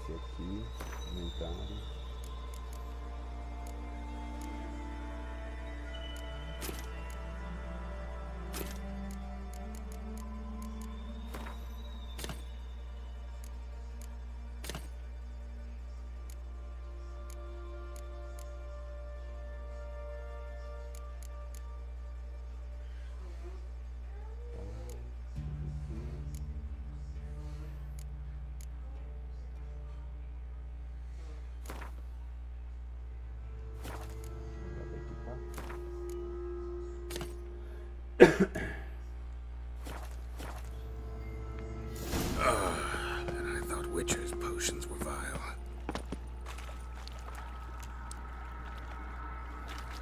Aqui, comentário. And I thought witchers' potions were vile.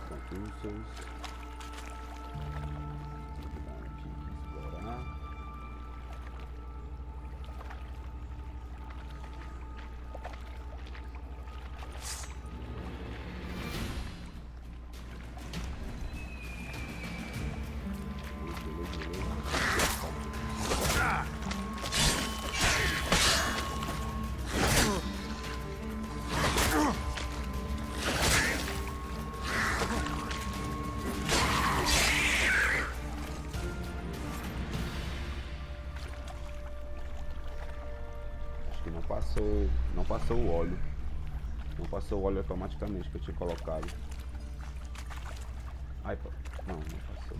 Recursos. Vou dar aqui explorar. Não passou o óleo. Não passou o óleo automaticamente que eu tinha colocado. Ai, pô. Não passou.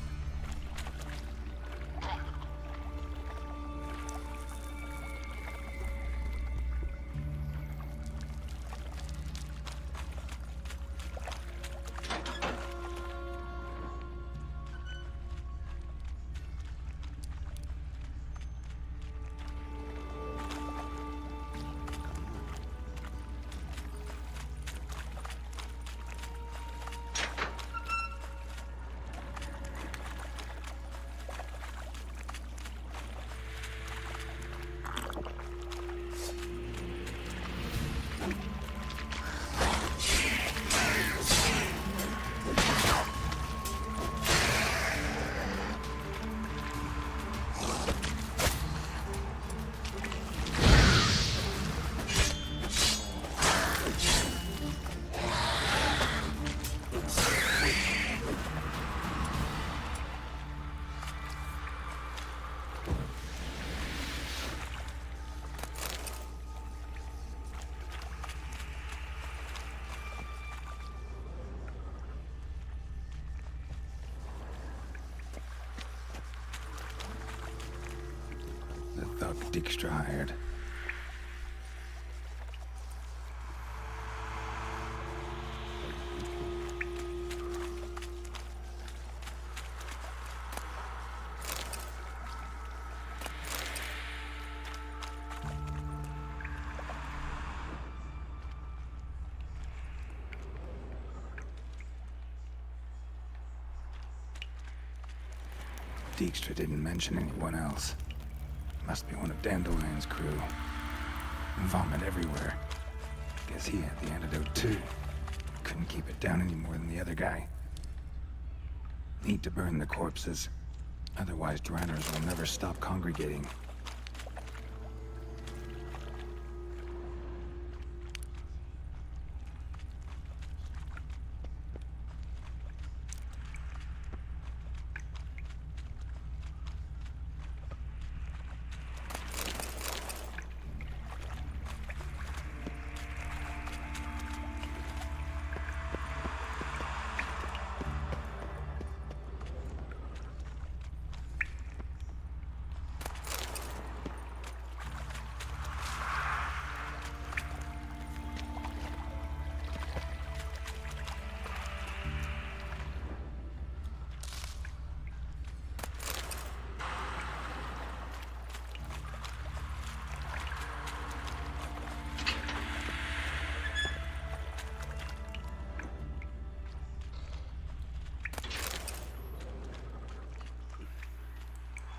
Thug Dijkstra hired. Dijkstra didn't mention anyone else. Must be one of Dandelion's crew. Vomit everywhere. Guess he had the antidote too. Couldn't keep it down any more than the other guy. Need to burn the corpses. Otherwise, drowners will never stop congregating.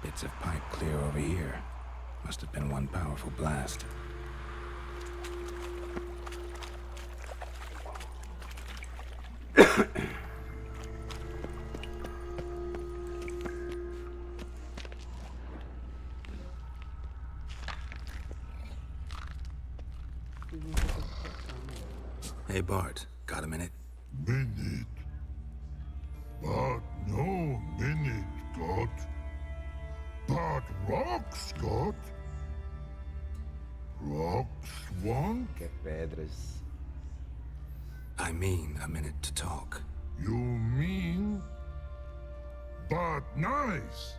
Bits of pipe clear over here. Must have been one powerful blast. Hey Bart, got a minute? Minute. But no minute, God. But rocks, God. Rocks want? Quer pedras. I mean a minute to talk. You mean? But nice.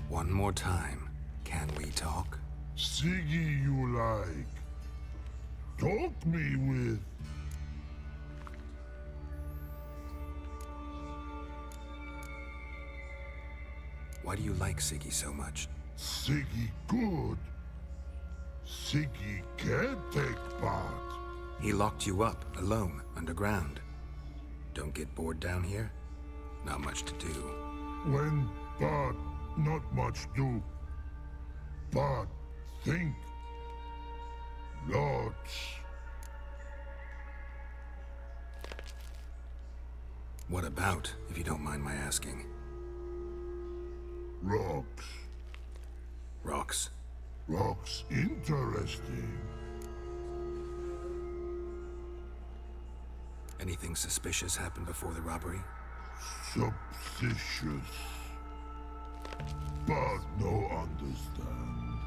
One more time. Can we talk? Siggy you like. Talk me with. Why do you like Siggy so much? Siggy good. Siggy can't take part. He locked you up, alone, underground. Don't get bored down here? Not much to do. When but not much do. But think. Lots. What about, if you don't mind my asking? Rocks. Rocks? Rocks interesting. Anything suspicious happened before the robbery? Suspicious. But no understand.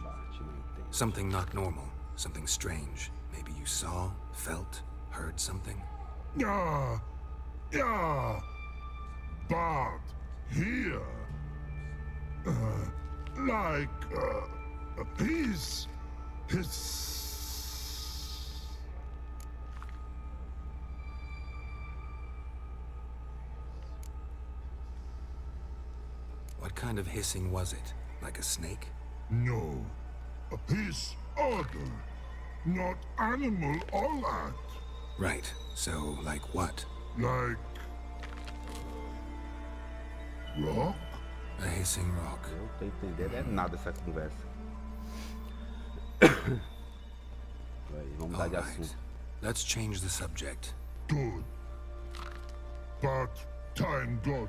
Bate, não entendo. Something not normal, something strange. Maybe you saw, felt, heard something? Yeah. Yeah. But here. Like, his. What kind of hissing was it? Like a snake? No. His other. Not animal all that. Right, so like what? Like. Rock? A hissing rock. Eu tô entendendo é nada essa conversa. Aí, vamos mudar de Alright, assunto. let's change the subject. Good. But time God.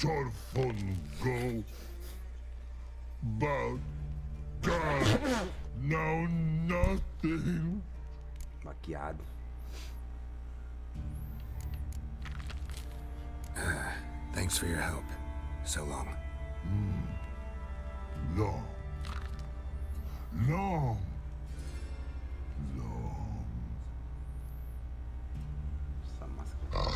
Your phone go. But God. Now nothing. Maquiado. Thanks for your help. So long. Long. Long. Long. Essa máscara.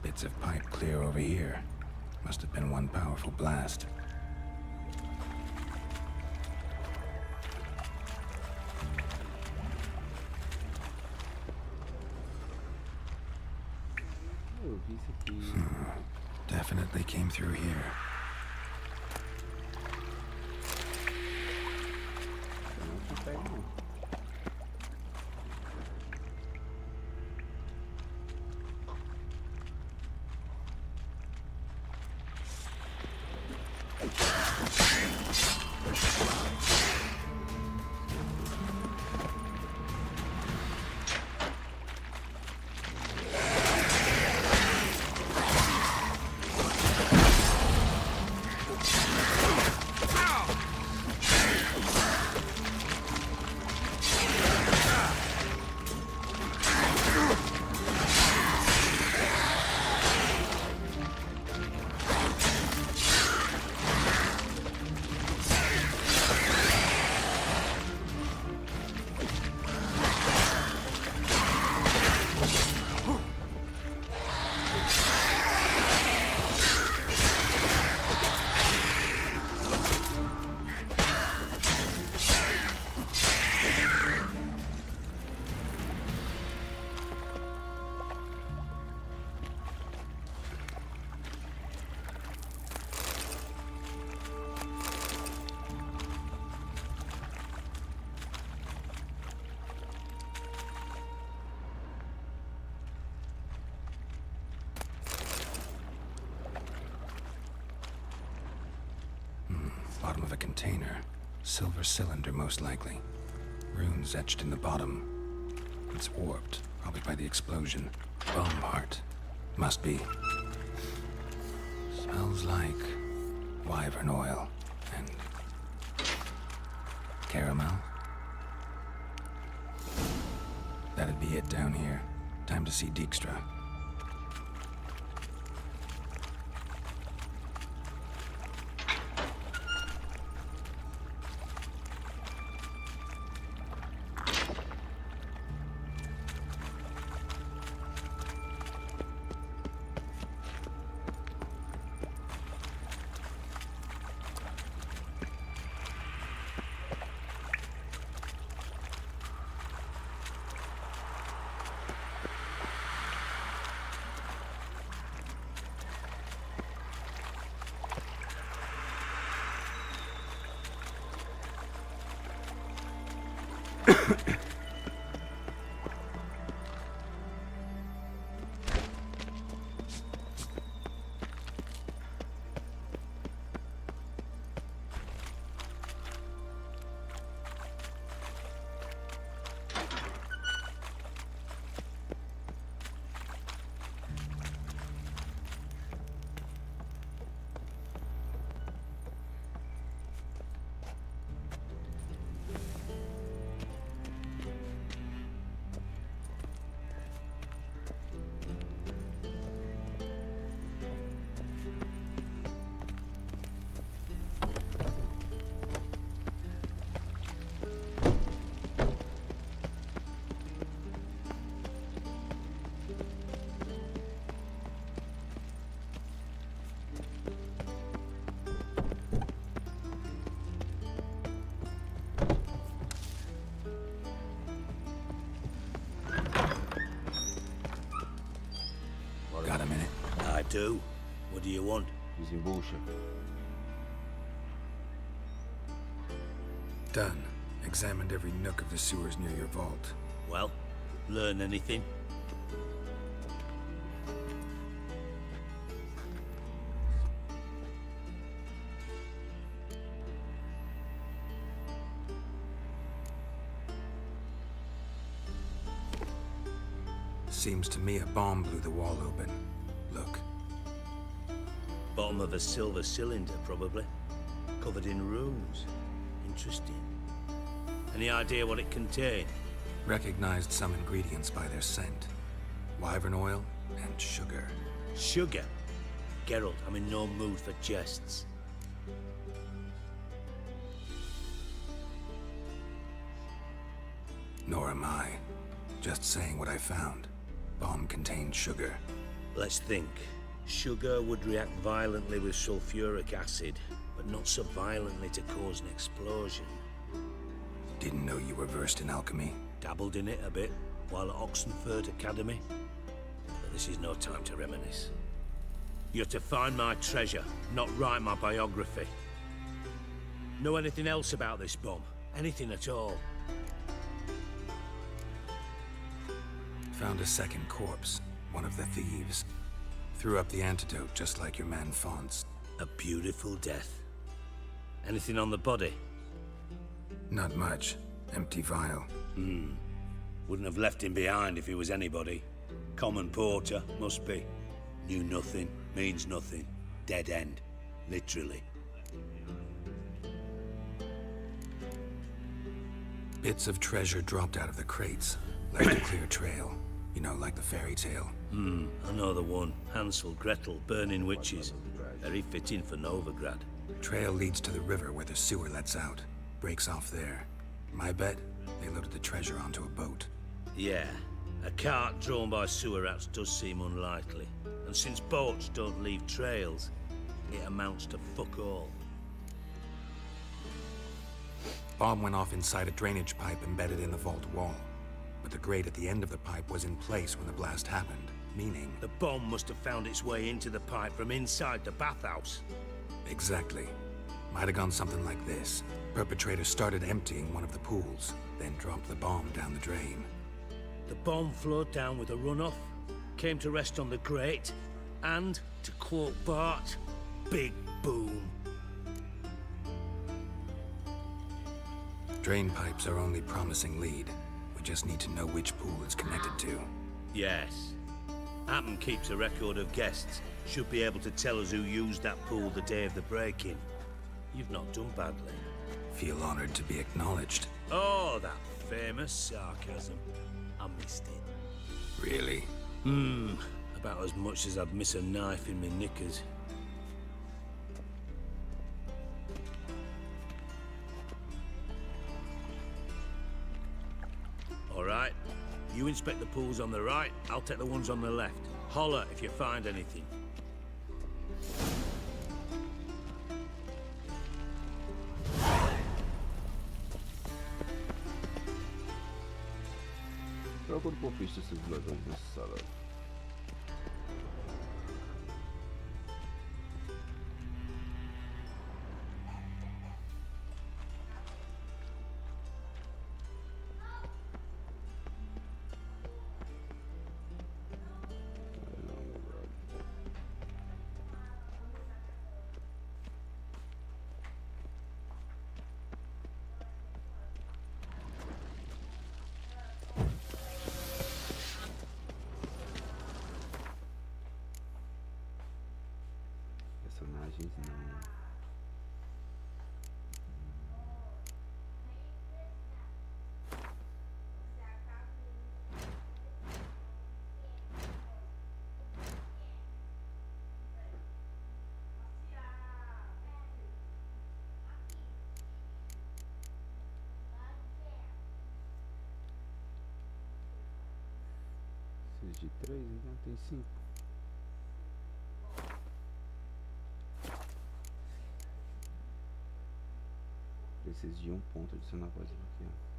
Bits of pipe clear over here. Must have been one powerful blast. Eu vi isso aqui. Definitely came through here. Eu não consegue não. container. Silver cylinder, most likely. Runes etched in the bottom. It's warped, probably by the explosion. Bomb part. Must be. Smells like wyvern oil and caramel. That'd be it down here. Time to see Dijkstra. Got a minute? I do. What do you want? Desembucha. Done. Examined every nook of the sewers near your vault. Well, learn anything? Seems to me a bomb blew the wall open. Look. Bottom of a silver cylinder, probably. Covered in runes. Interesting. Any idea what it contained? Recognized some ingredients by their scent. Wyvern oil and sugar. Sugar? Geralt, I'm in no mood for jests. Nor am I. Just saying what I found. Bomb contained sugar. Let's think. Sugar would react violently with sulfuric acid, but not so violently to cause an explosion. Didn't know you were versed in alchemy. Dabbled in it a bit while at Oxenford Academy. But this is no time to reminisce. You're to find my treasure, not write my biography. Know anything else about this bomb? Anything at all? Found a second corpse, one of the thieves. Threw up the antidote just like your man Fonz. A beautiful death. Anything on the body? Not much. Empty vial. Wouldn't have left him behind if he was anybody. Common porter, must be. Knew nothing, means nothing. Dead end. Literally. Bits of treasure dropped out of the crates. Left a clear trail. You know, like the fairy tale. I know the one. Hansel, Gretel, burning witches. Very fitting for Novigrad. Trail leads to the river where the sewer lets out. Breaks off there. My bet, they loaded the treasure onto a boat. Yeah. A cart drawn by sewer rats does seem unlikely. And since boats don't leave trails, it amounts to fuck all. Bomb went off inside a drainage pipe embedded in the vault wall. But the grate at the end of the pipe was in place when the blast happened, meaning... The bomb must have found its way into the pipe from inside the bathhouse. Exactly. Might have gone something like this. Perpetrator started emptying one of the pools, then dropped the bomb down the drain. The bomb flowed down with a runoff, came to rest on the grate, and, to quote Bart, big boom. Drain pipes are only promising lead. We just need to know which pool it's connected to. Yes. Hammond keeps a record of guests. Should be able to tell us who used that pool the day of the break-in. You've not done badly. Feel honored to be acknowledged. Oh, that famous sarcasm. I missed it. Really? About as much as I'd miss a knife in my knickers. All right. You inspect the pools on the right, I'll take the ones on the left. Holler if you find anything. Procuro por pistas sobre ladrões nessa sala. Personagens não. Esses de 3, então tem 5. Preciso de um ponto adicionar voz aqui, ó.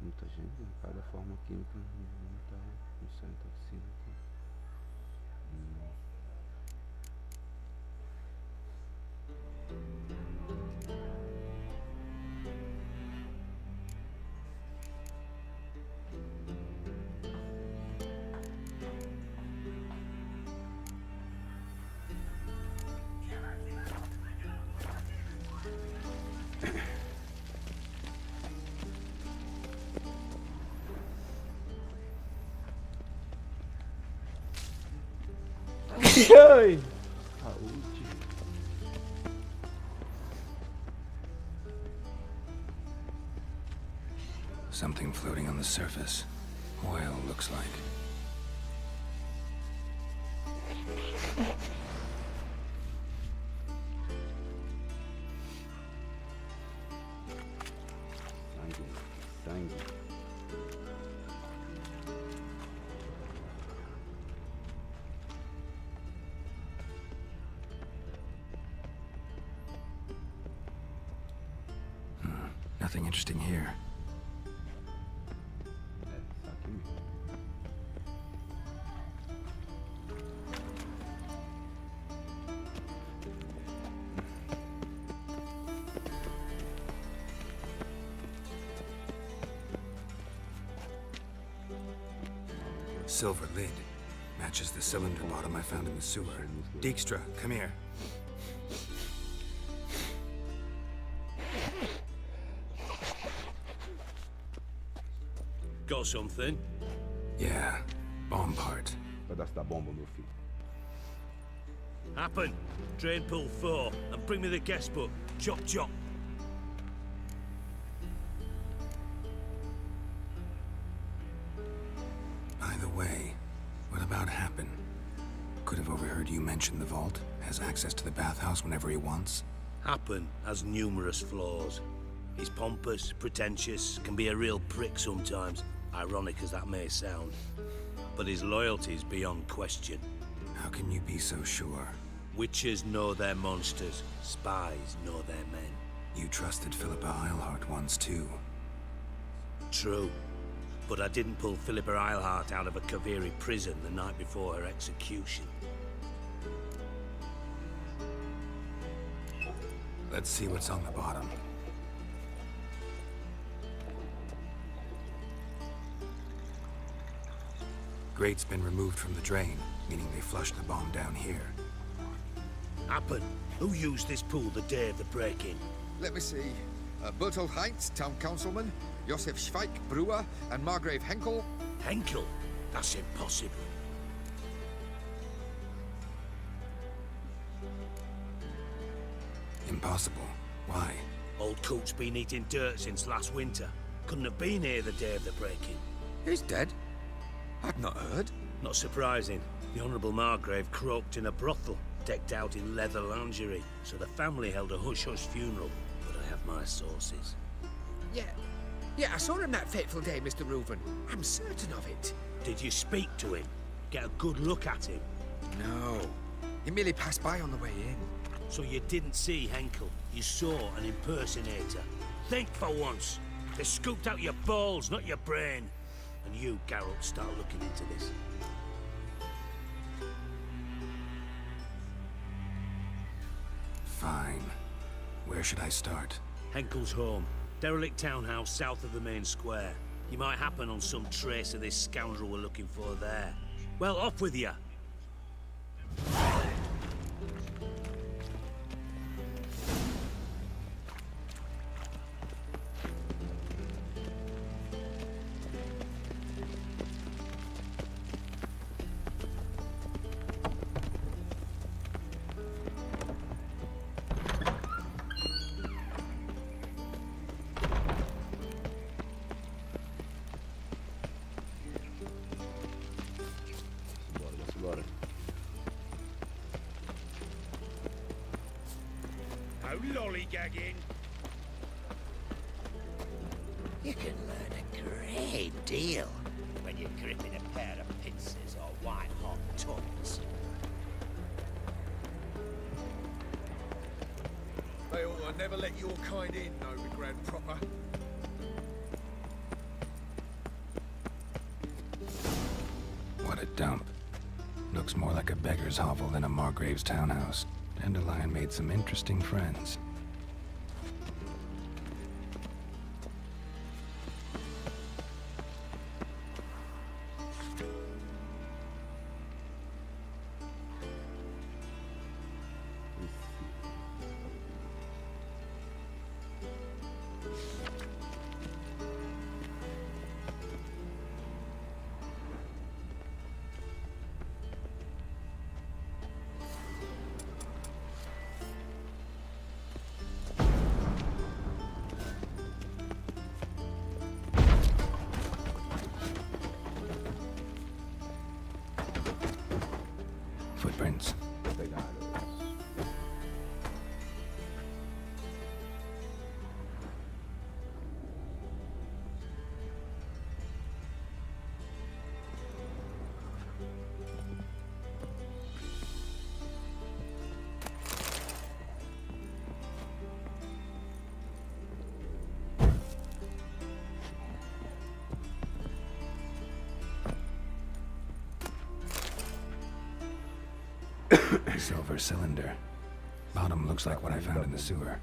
Muita gente, né? Cada forma química não sai toxina aqui. Ai! Saúde. Something floating on the surface. Oil, looks like. Sangue. Nothing interesting here. Só aqui mesmo. Silver lid. Matches the cylinder bottom I found in the sewer. Dijkstra, come here. Got something? Yeah, bomb part. Pedaço da bomba, meu filho. Happen. Drain pool 4 and bring me the guest book. Chop chop. By the way, what about Happen? Could have overheard you mention the vault. Has access to the bathhouse whenever he wants. Happen has numerous flaws. He's pompous, pretentious, can be a real prick sometimes, ironic as that may sound. But his loyalty's beyond question. How can you be so sure? Witches know their monsters, spies know their men. You trusted Philippa Eilhart once too. True. But I didn't pull Philippa Eilhart out of a Kaviri prison the night before her execution. Let's see what's on the bottom. Grate's been removed from the drain, meaning they flushed the bomb down here. Happen. Who used this pool the day of the break-in? Let me see. Bertold Heinz, town councilman, Josef Schweik, brewer, and Margrave Henkel. Henkel? That's impossible. Impossible. Why? Old Coot's been eating dirt since last winter. Couldn't have been here the day of the break-in. He's dead? I'd not heard. Not surprising. The Honourable Margrave croaked in a brothel, decked out in leather lingerie, so the family held a hush-hush funeral. But I have my sources. Yeah, I saw him that fateful day, Mr. Reuven. I'm certain of it. Did you speak to him? Get a good look at him? No. He merely passed by on the way in. So you didn't see Henkel. You saw an impersonator. Think for once. They scooped out your balls, not your brain. And you, Geralt, start looking into this. Fine. Where should I start? Henkel's home. Derelict townhouse south of the main square. You might happen on some trace of this scoundrel we're looking for there. Well, off with you. Bora. No lollygagging. You can learn a great deal when you're gripping a pair of pincers or white-hot tongues. They ought to never let your kind in, Novi Grand Proper. What a dump. Looks more like a beggar's hovel than a Margrave's townhouse. Dandelion made some interesting friends. Footprints. Pegadas. Silver cylinder. Bottom looks like what I found in the sewer.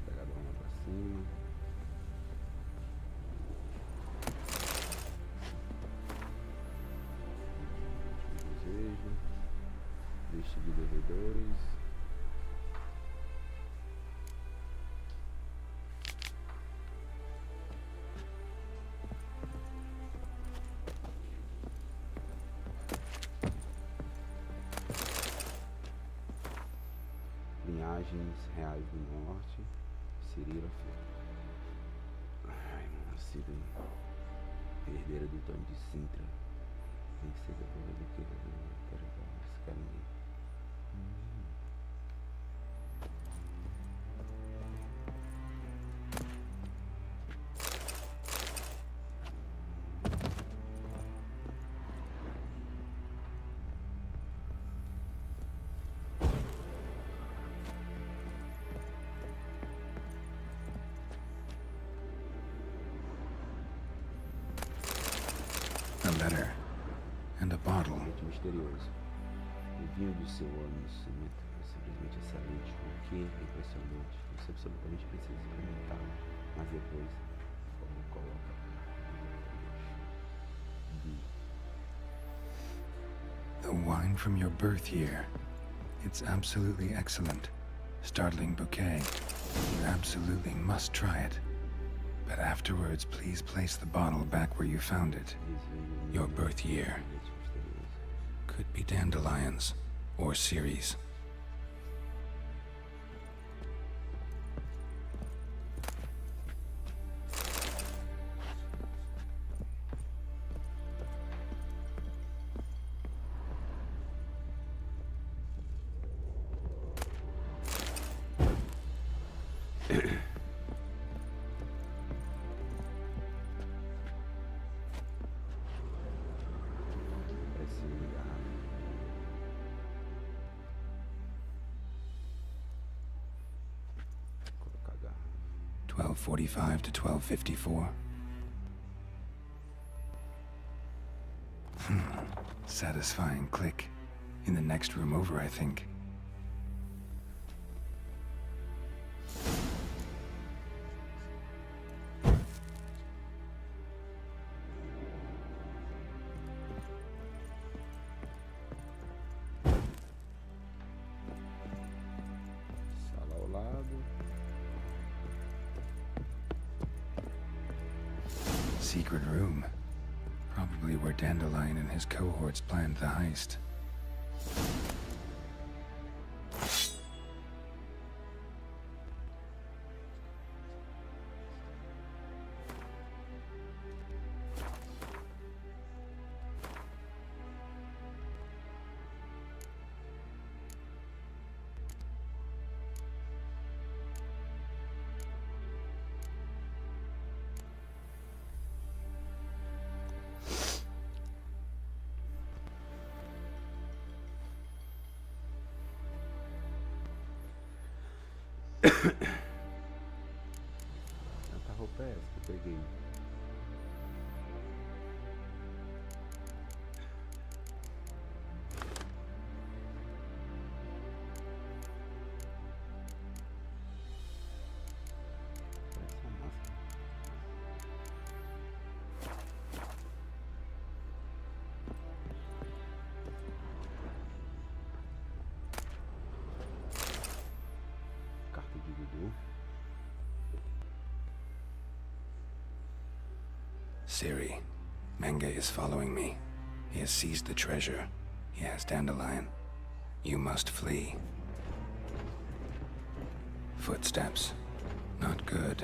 Pegadona pra cima. Desejo. Lista de devedores. Linhagens reais do norte. Cirila Ai, nascido herdeira do Tony de Sintra. Vencedora do que para esse caminho. bottle. simplesmente misterioso. O vinho do seu nascimento é simplesmente excelente. O que é impressionante. Você absolutamente precisa experimentá-lo. Mas depois, por favor, coloca The wine from your birth year. It's absolutely excellent. Startling bouquet. You absolutely must try it. But afterwards, please place the bottle back where you found it. Your birth year. Could be dandelions or Ceres. Preciso ligar. 12:45 to 12:54. Satisfying click. In the next room over, I think. Sala ao lado. Secret room. Probably where Dandelion and his cohorts planned the heist. Tanta roupa é essa que eu peguei? Parece uma máscara. Carta de Dudu. Siri, Menge is following me. He has seized the treasure. He has Dandelion. You must flee. Footsteps. Not good.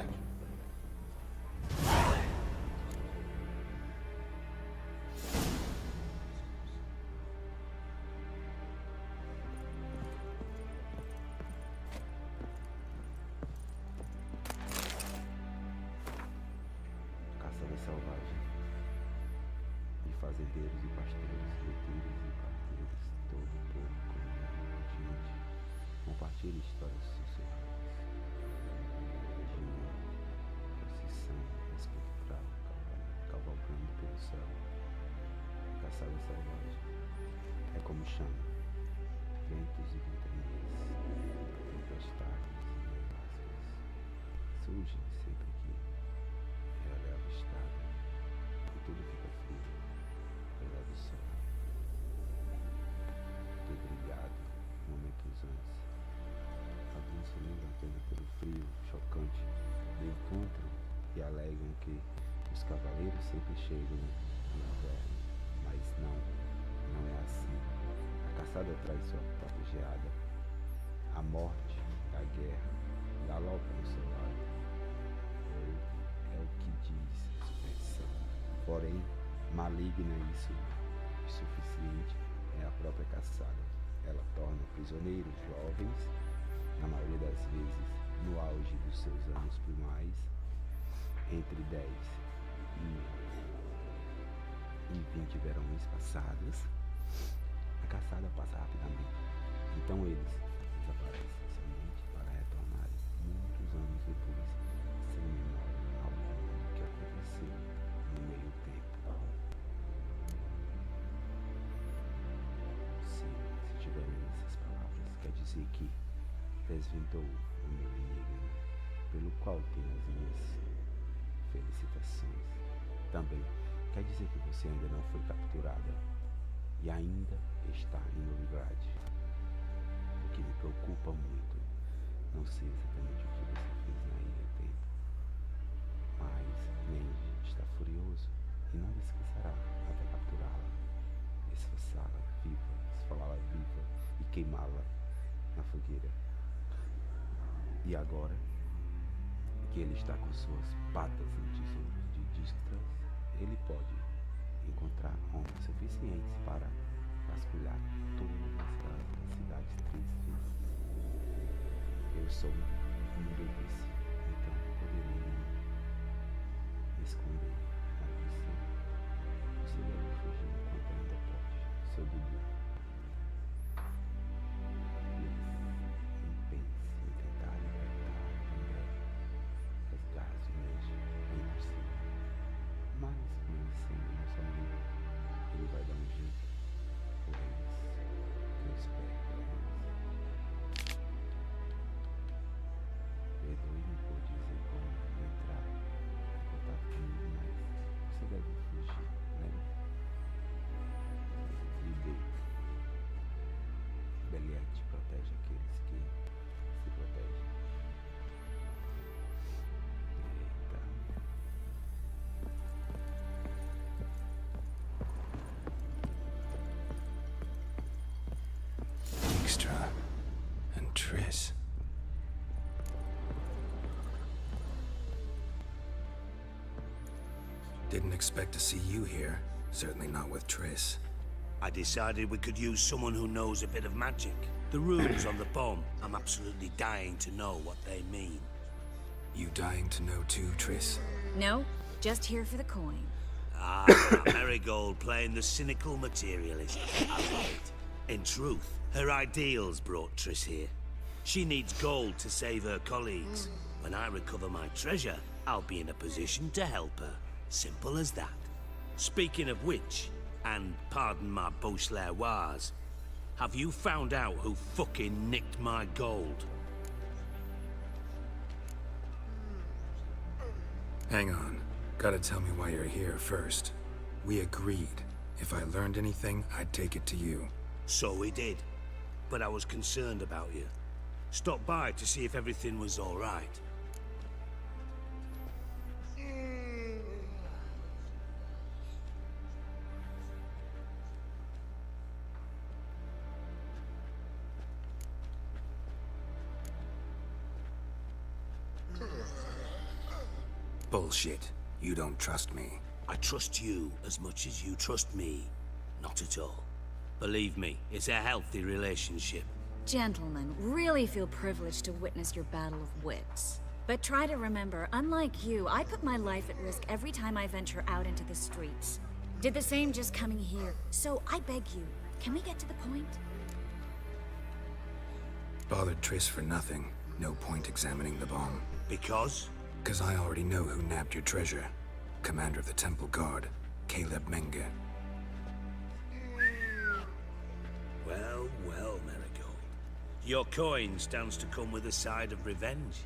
Caçada selvagem. E fazendeiros e pastores, letreiros e parteiros, todo o povo continente. Compartilhe histórias sussurradas. De uma procissão espectral cavalgando pelo céu. Caçada selvagem. É como chama. Ventos e ventanias. Tempestades e nevascas. Surgem sempre que ela é avistada e tudo fica frio, apesar do sol ter brilhado momentos antes. Alguns se lembram apenas pelo frio chocante do encontro e alegam que os cavaleiros sempre chegam no inverno, mas não é assim. A caçada traz sua própria geada. A morte, a guerra, galopa no seu lado. É o que diz a superstição. Porém, maligna o suficiente é a própria caçada. Ela torna prisioneiros jovens, na maioria das vezes no auge dos seus anos primais, entre 10 e 20 verões passados. A caçada passa rapidamente. Então eles desaparecem somente para retornarem muitos anos depois, sem memória alguma do que aconteceu no meio tempo. você que desvendou o meu enigma, pelo qual tenho as minhas felicitações. Também quer dizer que você ainda não foi capturada e ainda está em Novigrad. O que me preocupa muito, não sei exatamente o que você fez na ilha tempo, mas Mendes está furioso e não descansará até capturá-la, esfolá-la viva e queimá-la na fogueira. E agora que ele está com suas patas no tesouro de Distras, ele pode encontrar homens suficientes para vasculhar todas as cidades 3 vezes. Eu sou um deles, então poderei me esconder, mas você deve fugir enquanto ainda pode, seu Dudu. Protege aqueles que se protegem. Extra and Triss. Didn't expect to see you here. Certainly not with Triss. I decided we could use someone who knows a bit of magic. The runes on the bomb, I'm absolutely dying to know what they mean. You dying to know too, Triss? No, just here for the coin. Ah, Marigold playing the cynical materialist. I love it. In truth, her ideals brought Triss here. She needs gold to save her colleagues. When I recover my treasure, I'll be in a position to help her. Simple as that. Speaking of which, and pardon my Beauclervois, have you found out who fucking nicked my gold? Hang on. Gotta tell me why you're here first. We agreed. If I learned anything, I'd take it to you. So we did. But I was concerned about you. Stopped by to see if everything was all right. Bullshit. You don't trust me. I trust you as much as you trust me. Not at all. Believe me, it's a healthy relationship. Gentlemen, really feel privileged to witness your battle of wits. But try to remember, unlike you, I put my life at risk every time I venture out into the streets. Did the same just coming here. So I beg you, can we get to the point? Bothered Triss for nothing. No point examining the bomb. Because? 'Cause I already know who nabbed your treasure. Commander of the Temple Guard, Caleb Menge. Well, well, Marigold. Your coin stands to come with a side of revenge.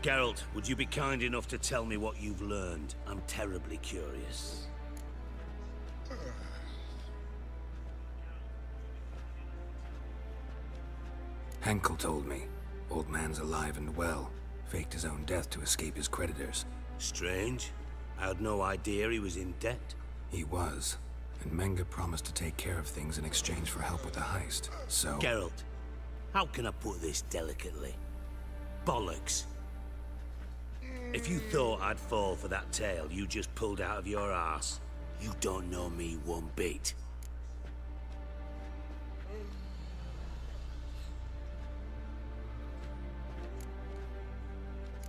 Geralt, would you be kind enough to tell me what you've learned? I'm terribly curious. Henkel told me. Old man's alive and well. Faked his own death to escape his creditors. Strange. I had no idea he was in debt. He was. And Menge promised to take care of things in exchange for help with the heist. So... Geralt, how can I put this delicately? Bollocks. If you thought I'd fall for that tale you just pulled out of your arse, you don't know me one bit.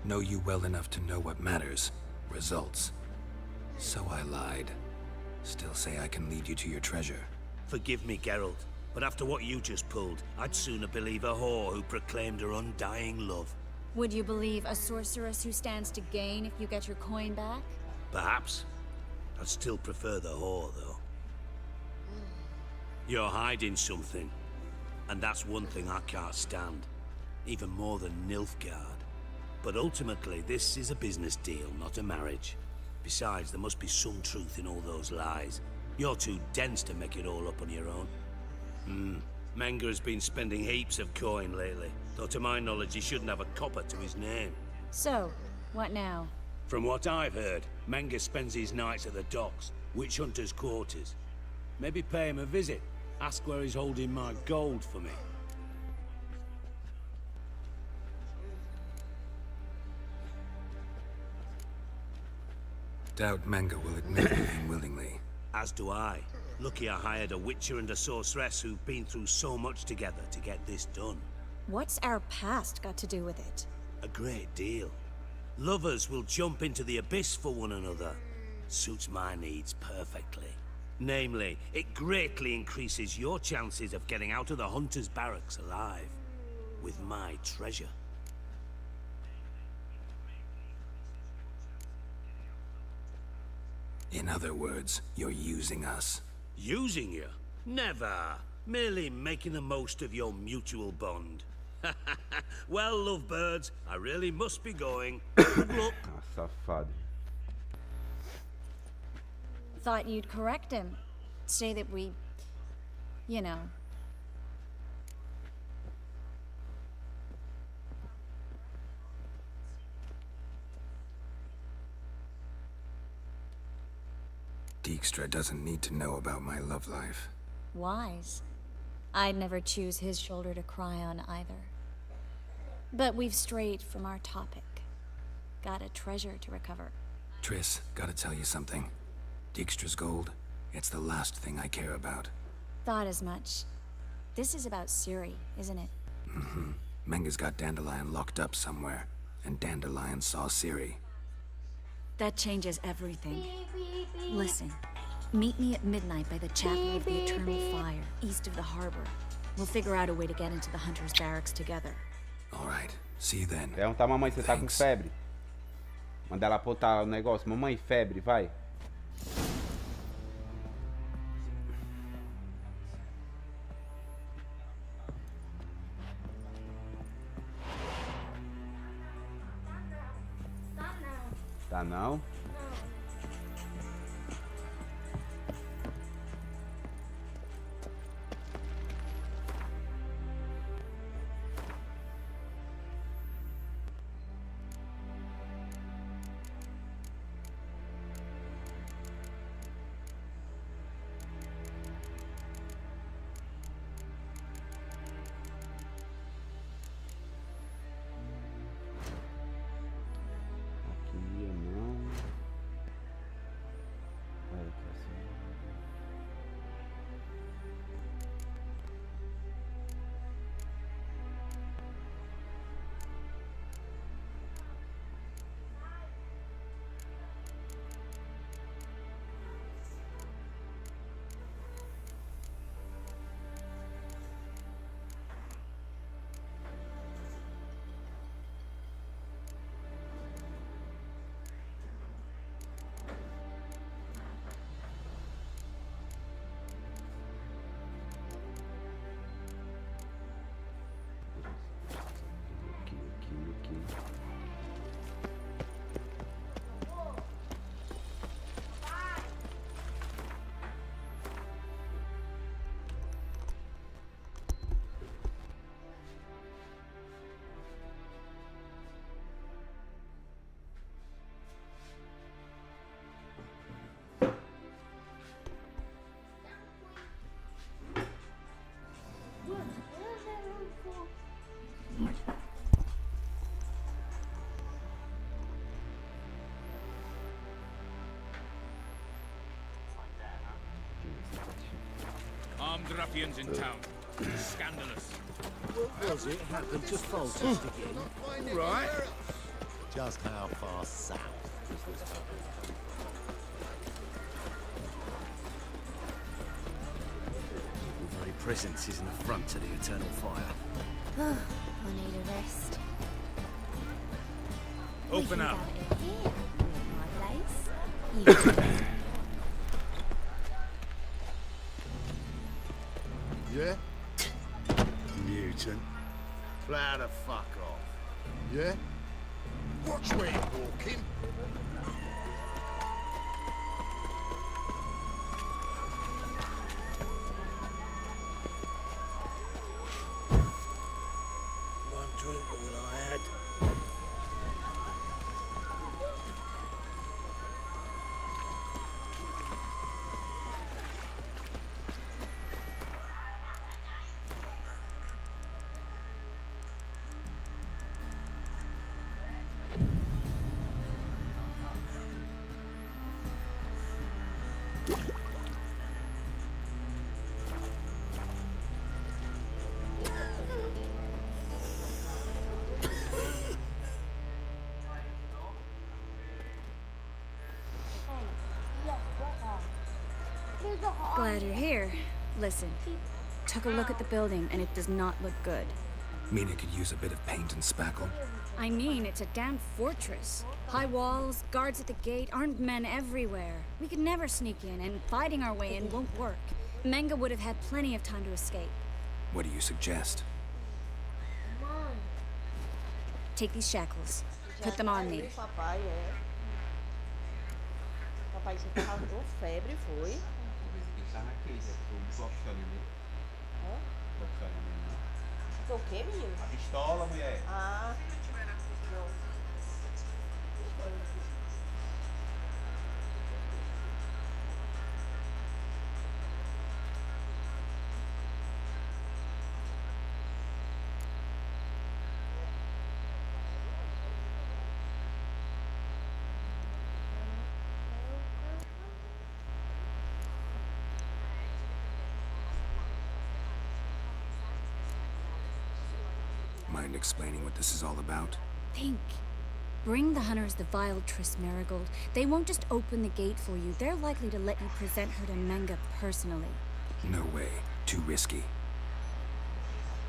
Know you well enough to know what matters. Results. So I lied. Still say I can lead you to your treasure. Forgive me, Geralt, but after what you just pulled, I'd sooner believe a whore who proclaimed her undying love. Would you believe a sorceress who stands to gain if you get your coin back? Perhaps. I'd still prefer the whore, though. You're hiding something. And that's one thing I can't stand. Even more than Nilfgaard. But ultimately, this is a business deal, not a marriage. Besides, there must be some truth in all those lies. You're too dense to make it all up on your own. Menga has been spending heaps of coin lately, though to my knowledge he shouldn't have a copper to his name. So, what now? From what I've heard, Menga spends his nights at the docks, witch hunters' quarters. Maybe pay him a visit. Ask where he's holding my gold for me. Doubt Menga will admit anything willingly. As do I. Lucky I hired a witcher and a sorceress who've been through so much together to get this done. What's our past got to do with it? A great deal. Lovers will jump into the abyss for one another. Suits my needs perfectly. Namely, it greatly increases your chances of getting out of the hunter's barracks alive. With my treasure. In other words, you're using us. Using you? Never. Merely making the most of your mutual bond. Well, lovebirds, I really must be going. Good luck. Ah, safado. Thought you'd correct him. Say that we... you know... Dijkstra doesn't need to know about my love life. wise. I'd never choose his shoulder to cry on either. But we've strayed from our topic. Got a treasure to recover. Triss, gotta tell you something. Dijkstra's gold, it's the last thing I care about. Thought as much. This is about Ciri, isn't it? Mm-hmm. Menga's got Dandelion locked up somewhere, and Dandelion saw Ciri. That changes everything. Listen, meet me at midnight by the Chapel of the Eternal Fire, east of the harbor. We'll figure out a way to get into the Hunter's Barracks together. All right, see you then. Perguntar, mamãe, você tá com febre? Manda ela botar o negócio. Mamãe, febre, vai. Tá não? Armed ruffians in town. Scandalous. What was it happened to Falters again? Right. Just how far south does this happen? The very presence is an affront to the eternal fire. I need a rest. Open up. My place. Yeah? mutant. Plow the fuck off. Yeah? Watch where you're walking. One drink all I had. Glad you're here. Listen, took a look at the building and it does not look good. Mean it could use a bit of paint and spackle? I mean, it's a damn fortress. High walls, guards at the gate, armed men everywhere. We could never sneak in, and fighting our way in won't work. Menga would have had plenty of time to escape. What do you suggest? Take these shackles. Put them on me. Papai, é. Papai, você tava com febre, foi? O quê, menino? A pistola, mulher. Ah. Mind explaining what this is all about? Think. Bring the hunters the vile Triss Marigold. They won't just open the gate for you. They're likely to let you present her to Menga personally. No way. Too risky.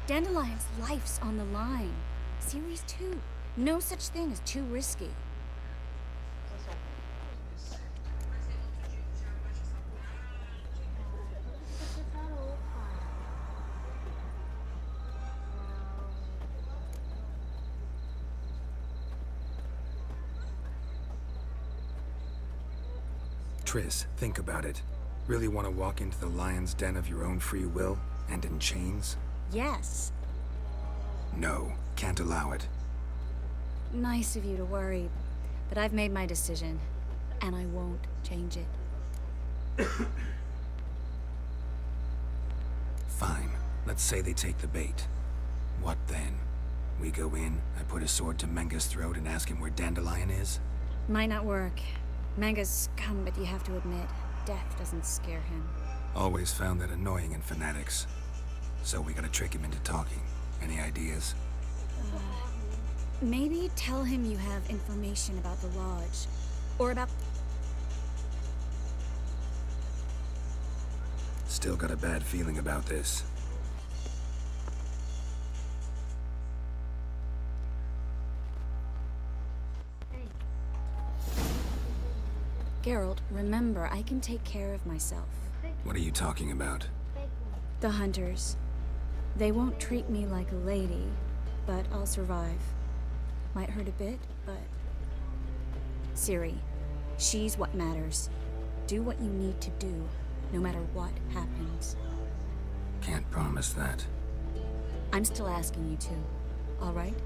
Dandelion's life's on the line. Series 2. No such thing as too risky. Triss, think about it. Really want to walk into the lion's den of your own free will, and in chains? Yes. No, can't allow it. Nice of you to worry, but I've made my decision, and I won't change it. Fine. Let's say they take the bait. What then? We go in, I put a sword to Menga's throat and ask him where Dandelion is? Might not work. Menga's scum, but you have to admit, death doesn't scare him. Always found that annoying in fanatics. So we gotta trick him into talking. Any ideas? Maybe tell him you have information about the lodge. Or about... Still got a bad feeling about this. Geralt, remember, I can take care of myself. What are you talking about? The hunters. They won't treat me like a lady, but I'll survive. Might hurt a bit, but... Ciri, she's what matters. Do what you need to do, no matter what happens. Can't promise that. I'm still asking you to, all right?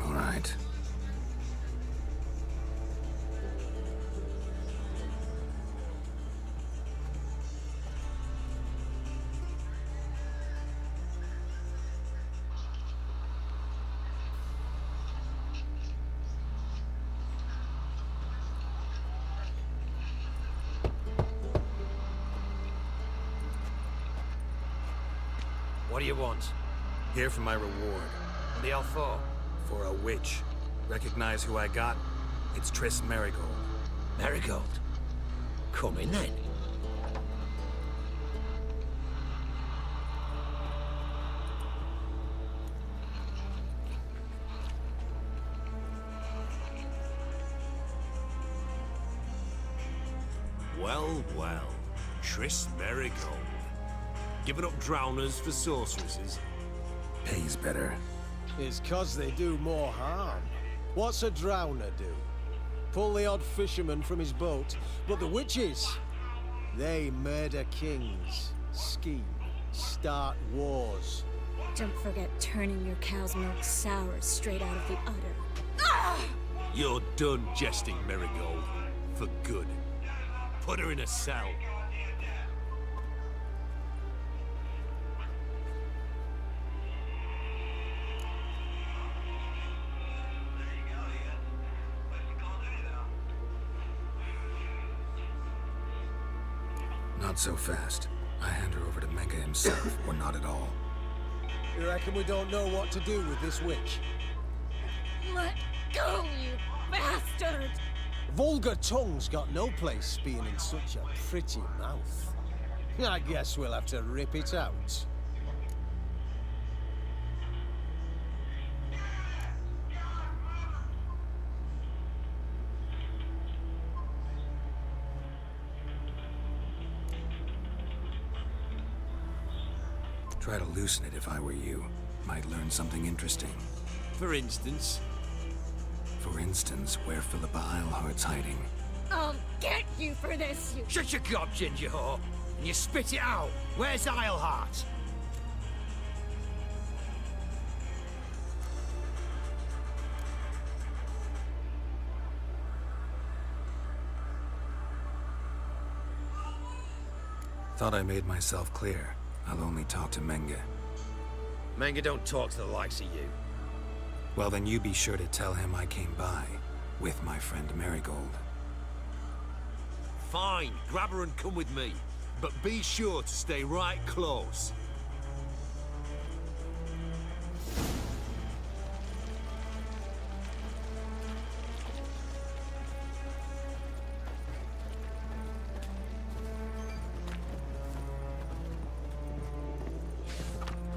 All right. What do you want? Here for my reward. What the hell for? For a witch. Recognize who I got? It's Triss Marigold. Marigold? Come in then. Well, well. Triss Marigold. Giving up drowners for sorceresses? Pays better. It's 'cause they do more harm. What's a drowner do? Pull the odd fisherman from his boat. But the witches, they murder kings, scheme, start wars. Don't forget turning your cow's milk sour straight out of the udder. You're done jesting, Marigold. For good. Put her in a cell. Not so fast. I hand her over to Menge himself, or not at all. You reckon we don't know what to do with this witch? Let go, you bastard! Vulgar tongue's got no place being in such a pretty mouth. I guess we'll have to rip it out. Try to loosen it if I were you. Might learn something interesting. For instance? For instance, where Philippa Eilhart's hiding. I'll get you for this, you... Shut your gob, ginger whore, and you spit it out. Where's Eilhart? Thought I made myself clear. I'll only talk to Menge. Menge don't talk to the likes of you. Well, then you be sure to tell him I came by, with my friend Marigold. Fine, grab her and come with me. But be sure to stay right close.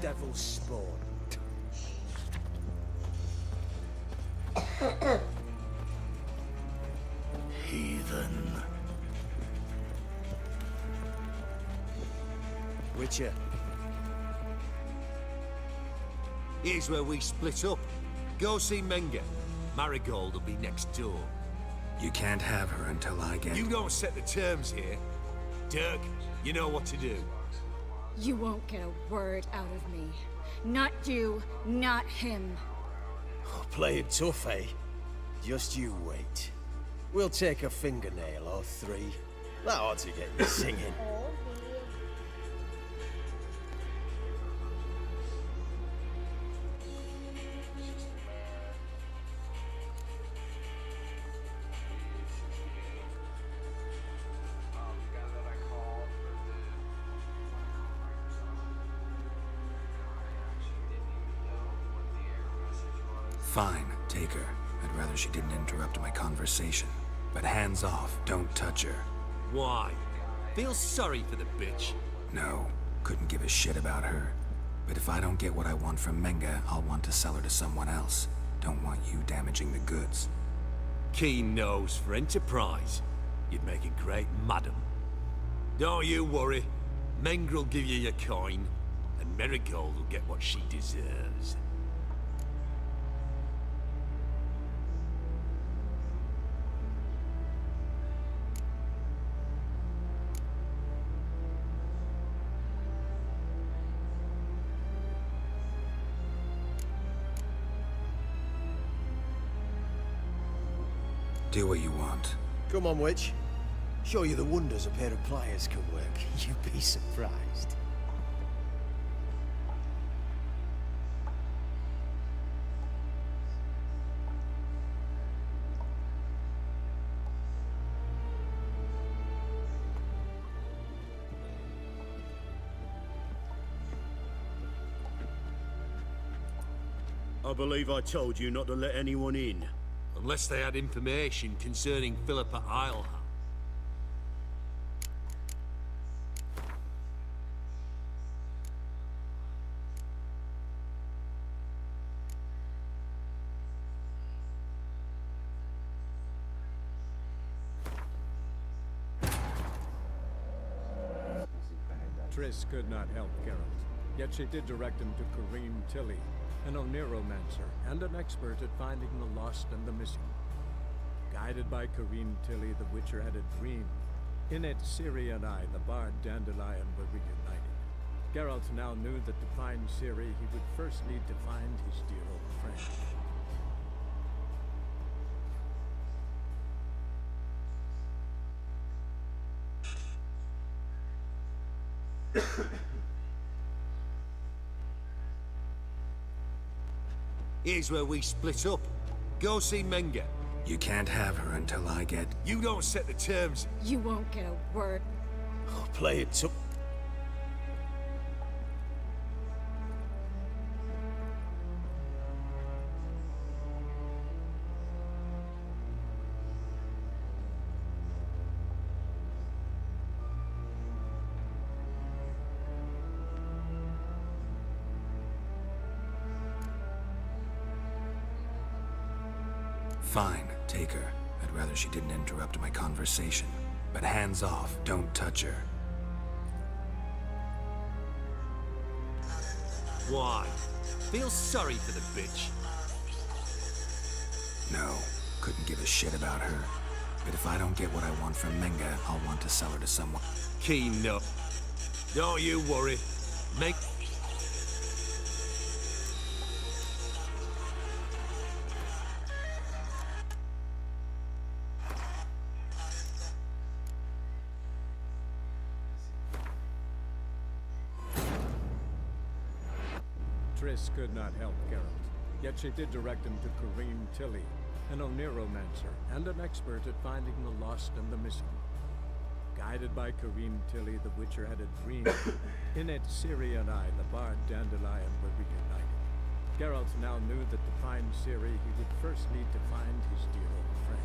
Devil's spawn. Heathen. Witcher. Here's where we split up. Go see Menge. Marigold will be next door. You can't have her until I get... You don't set the terms here. Dirk, you know what to do. You won't get a word out of me. Not you, not him. Playing tough, eh? Just you wait. We'll take a fingernail or three. That ought to get you singing. Oh, dear. Fine, take her. I'd rather she didn't interrupt my conversation. But hands off, don't touch her. Why? Feel sorry for the bitch? No, couldn't give a shit about her. But if I don't get what I want from Menge, I'll want to sell her to someone else. Don't want you damaging the goods. Keen nose for enterprise. You'd make a great madam. Don't you worry. Mengrel will give you your coin, and Marigold will get what she deserves. Do what you want. Come on, witch. Show you the wonders a pair of pliers can work. You'd be surprised. I believe I told you not to let anyone in. Unless they had information concerning Philippa Eilhart. Triss could not help Geralt, yet she did direct him to Kareem Tilly, an oneromancer and an expert at finding the lost and the missing. Guided by Kareem Tilly, the Witcher had a dream. In it, Ciri and I, the bard Dandelion, were reunited. Geralt now knew that to find Ciri, he would first need to find his dear old friend. Here's where we split up. Go see Menga. You can't have her until I get... You don't set the terms. You won't get a word. I'll play it tough. Fine, take her. I'd rather she didn't interrupt my conversation. But hands off, don't touch her. Why? Feel sorry for the bitch? No, couldn't give a shit about her. But if I don't get what I want from Menga, I'll want to sell her to someone. Keen up. Don't you worry. Make... Triss could not help Geralt, yet she did direct him to Kareem Tilly, an oneromancer and an expert at finding the lost and the missing. Guided by Kareem Tilly, the Witcher had a dream. In it, Ciri and I, the bard Dandelion, were reunited. Geralt now knew that to find Ciri, he would first need to find his dear old friend.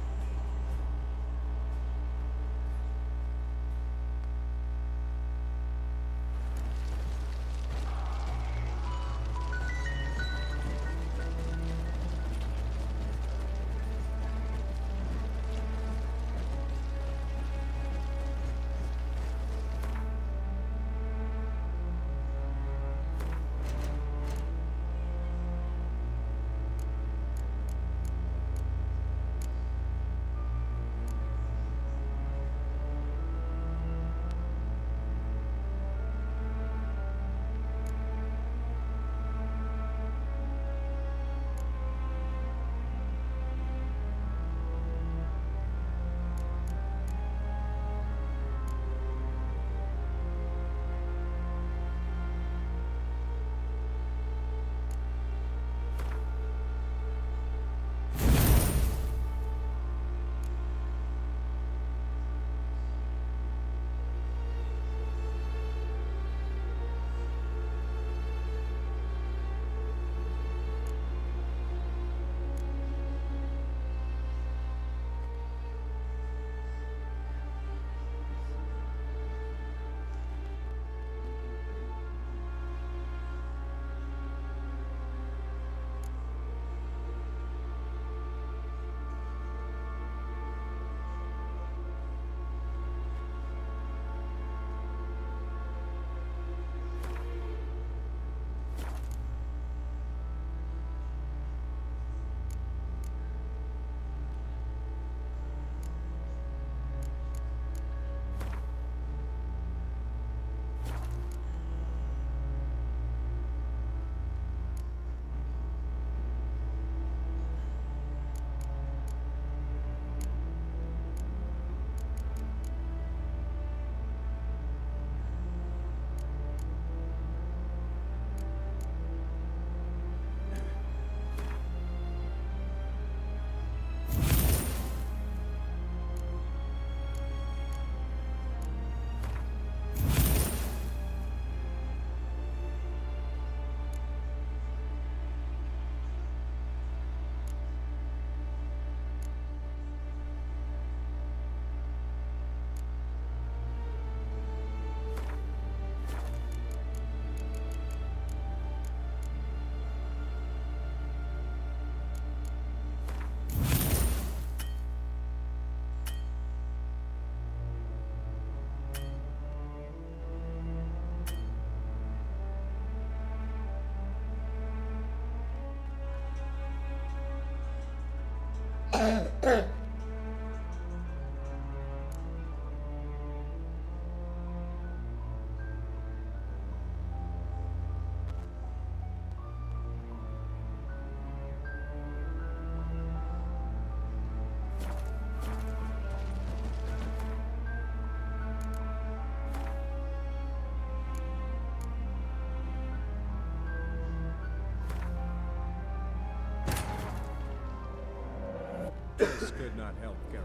This could not help Geralt,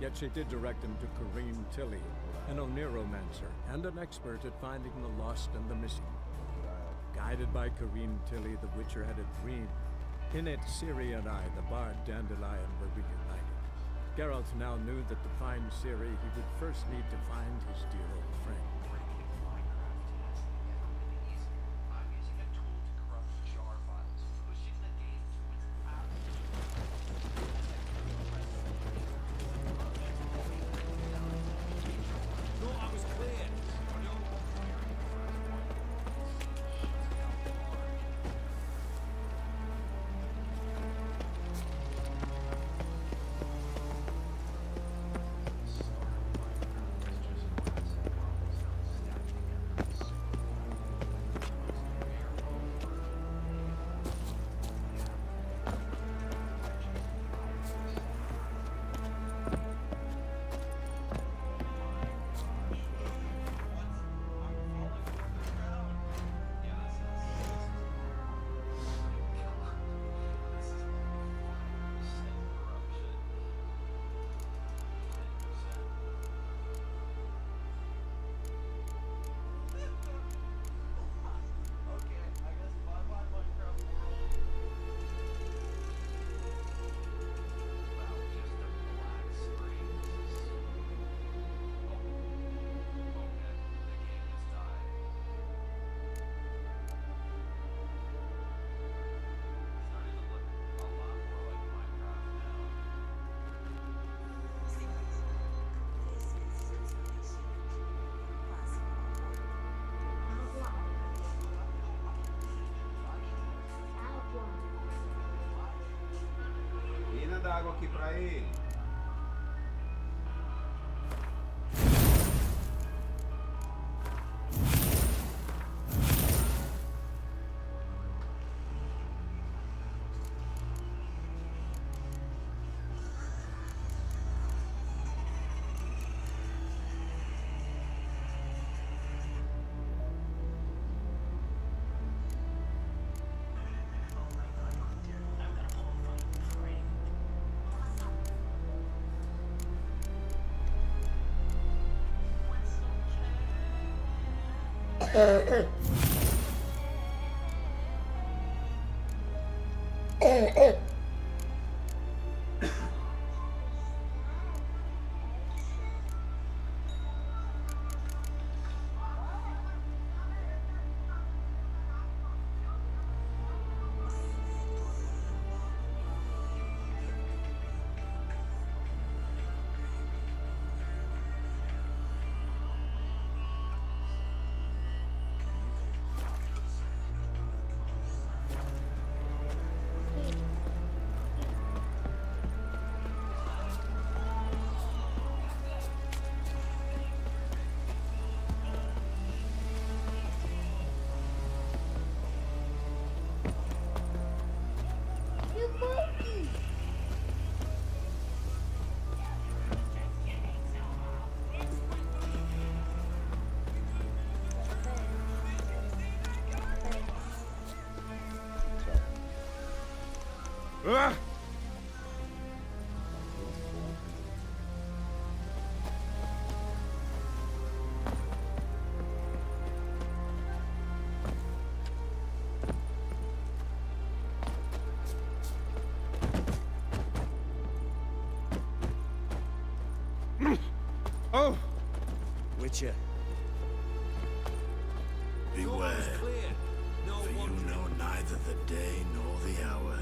yet she did direct him to Kareem Tilly, an Oniromancer and an expert at finding the lost and the missing. Guided by Kareem Tilly, the Witcher had a dream. In it, Ciri and I, the bard Dandelion, were reunited. Geralt now knew that to find Ciri, he would first need to find his dear old friend. Dá água aqui pra ele. Oh! Witcher. Beware, for you know neither the day nor the hour.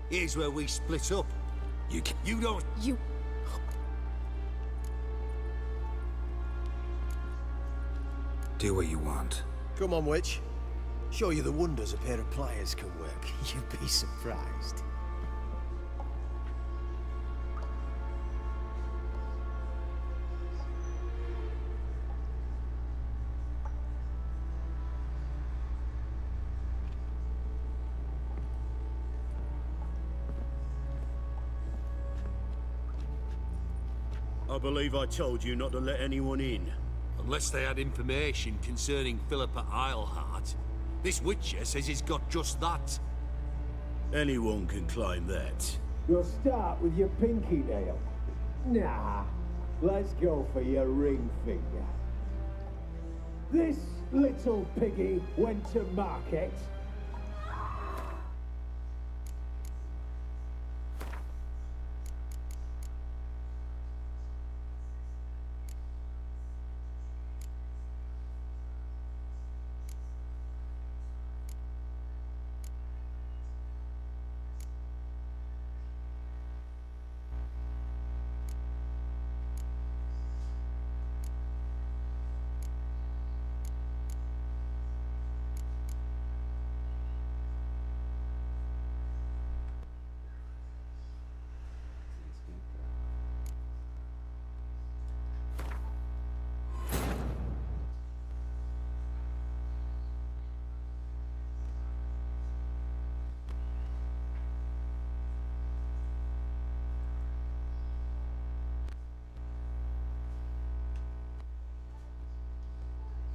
Here's where we split up. You don't... You... Do what you want. Come on, Witch. Show you the wonders a pair of pliers can work. You'd be surprised. I believe I told you not to let anyone in. Unless they had information concerning Philippa Eilhart. This Witcher says he's got just that. Anyone can claim that. You'll start with your pinky nail. Nah, let's go for your ring finger. This little piggy went to market